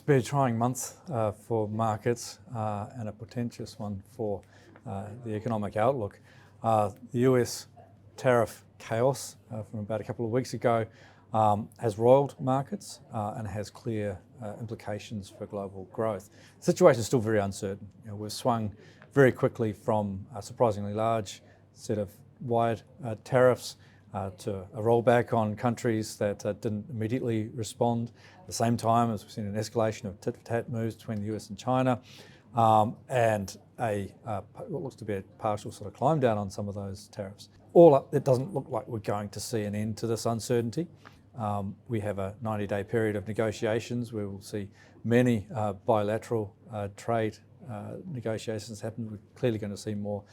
It's been a trying month for markets and a portentous one for the economic outlook. The US tariff chaos from about a couple of weeks ago has roiled markets and has clear implications for global growth. The situation is still very uncertain. We've swung very quickly from a surprisingly large set of wide tariffs to a rollback on countries that didn't immediately respond. At the same time as we've seen an escalation of tit-for-tat moves between the US and China, and what looks to be a partial sort of climb down on some of those tariffs. All up, it doesn't look like we're going to see an end to this uncertainty. We have a 90-day period of negotiations where we'll see many bilateral trade negotiations happen. We're clearly going to see more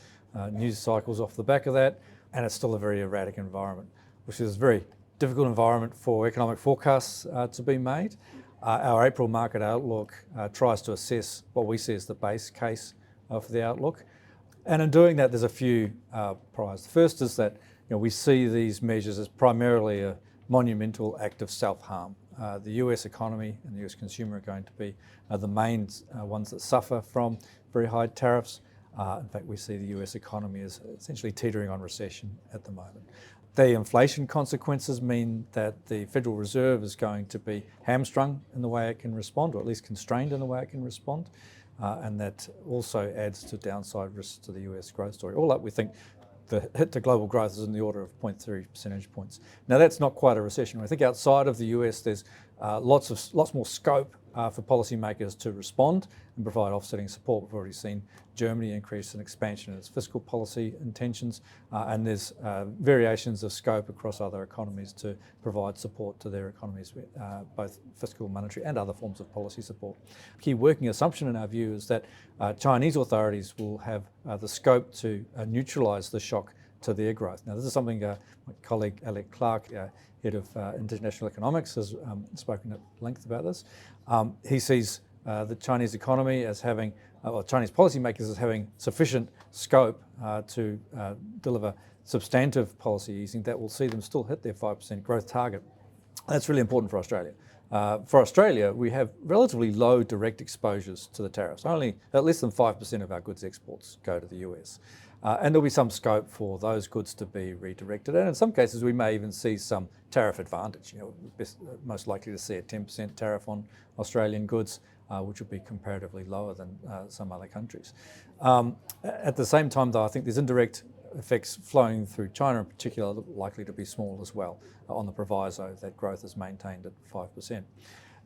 news cycles off the back of that, and it's still a very erratic environment, which is a very difficult environment for economic forecasts to be made. Our April market outlook tries to assess what we see as the base case for the outlook. And in doing that, there's a few priors. The first is that we see these measures as primarily a monumental act of self-harm. The US economy and the US consumer are going to be the main ones that suffer from very high tariffs. In fact, we see the US economy as essentially teetering on recession at the moment. The inflation consequences mean that the Federal Reserve is going to be hamstrung in the way it can respond, or at least constrained in the way it can respond. And that also adds to downside risks to the US growth story. All up, we think the hit to global growth is in the order of 0.3 percentage points. Now, that's not quite a recession. I think outside of the US, there's lots more scope for policymakers to respond and provide offsetting support. We've already seen Germany increase an expansion in its fiscal policy intentions, and there's variations of scope across other economies to provide support to their economies, both fiscal, monetary, and other forms of policy support. Key working assumption in our view is that Chinese authorities will have the scope to neutralise the shock to their growth. Now, this is something my colleague Alec Clark, head of international economics, has spoken at length about this. He sees the Chinese economy as having, or Chinese policymakers as having sufficient scope to deliver substantive policy easing that will see them still hit their 5% growth target. That's really important for Australia. For Australia, we have relatively low direct exposures to the tariffs. Only at less than 5% of our goods exports go to the US. And there'll be some scope for those goods to be redirected. And in some cases, we may even see some tariff advantage. Most likely to see a 10% tariff on Australian goods, which would be comparatively lower than some other countries. At the same time, though, I think there's indirect effects flowing through China in particular likely to be small as well, on the proviso that growth is maintained at 5%.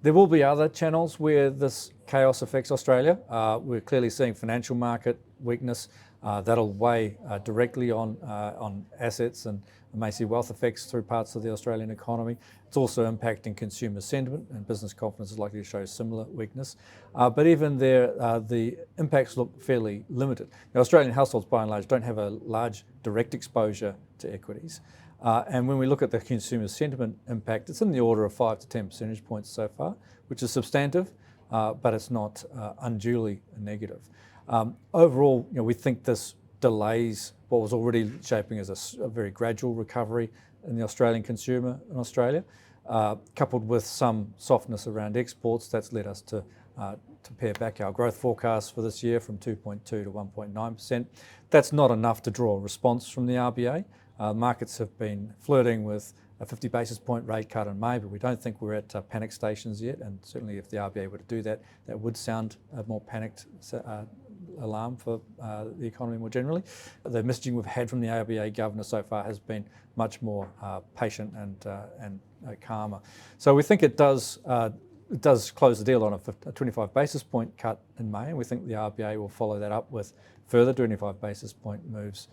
There will be other channels where this chaos affects Australia. We're clearly seeing financial market weakness. That'll weigh directly on assets and may see wealth effects through parts of the Australian economy. It's also impacting consumer sentiment, and business confidence is likely to show similar weakness. But even there, the impacts look fairly limited. Now, Australian households, by and large, don't have a large direct exposure to equities. And when we look at the consumer sentiment impact, it's in the order of 5 to 10 percentage points so far, which is substantive, but it's not unduly negative. Overall, we think this delays what was already shaping as a very gradual recovery in the Australian consumer in Australia, coupled with some softness around exports. That's led us to pare back our growth forecast for this year from 2.2 to 1.9%. That's not enough to draw a response from the RBA. Markets have been flirting with a 50 basis point rate cut in May, but we don't think we're at panic stations yet. And certainly if the RBA were to do that, that would sound a more panicked alarm for the economy more generally. The messaging we've had from the RBA governor so far has been much more patient and calmer. So we think it does close the deal on a 25 basis point cut in May, and we think the RBA will follow that up with further 25 basis point moves,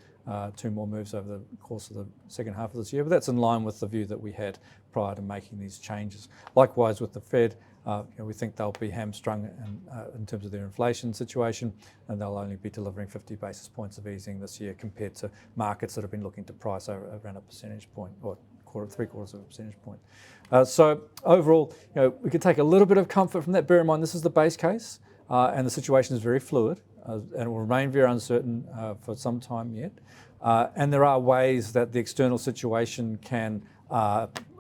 2 more moves over the course of the second half of this year. But that's in line with the view that we had prior to making these changes. Likewise with the Fed, we think they'll be hamstrung in terms of their inflation situation, and they'll only be delivering 50 basis points of easing this year compared to markets that have been looking to price around a percentage point, or 3/4 of a percentage point. So overall, we could take a little bit of comfort from that. Bear in mind, this is the base case, and the situation is very fluid, and it will remain very uncertain for some time yet. And there are ways that the external situation can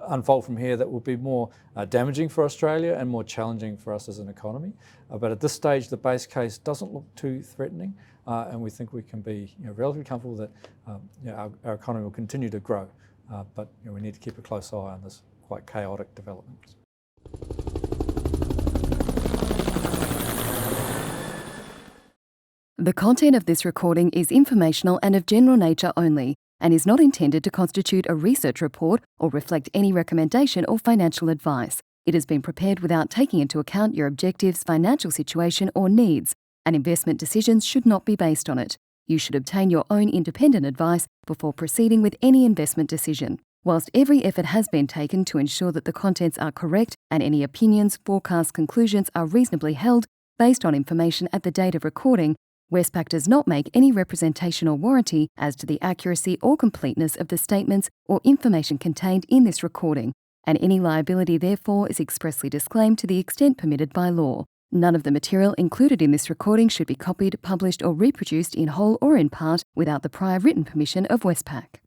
unfold from here that will be more damaging for Australia and more challenging for us as an economy. But at this stage, the base case doesn't look too threatening, and we think we can be relatively comfortable that our economy will continue to grow. But we need to keep a close eye on this quite chaotic development. The content of this recording is informational and of general nature only, and is not intended to constitute a research report or reflect any recommendation or financial advice. It has been prepared without taking into account your objectives, financial situation, or needs, and investment decisions should not be based on it. You should obtain your own independent advice before proceeding with any investment decision. Whilst every effort has been taken to ensure that the contents are correct and any opinions, forecasts, conclusions are reasonably held based on information at the date of recording, Westpac does not make any representation or warranty as to the accuracy or completeness of the statements or information contained in this recording, and any liability therefore is expressly disclaimed to the extent permitted by law. None of the material included in this recording should be copied, published or reproduced in whole or in part without the prior written permission of Westpac.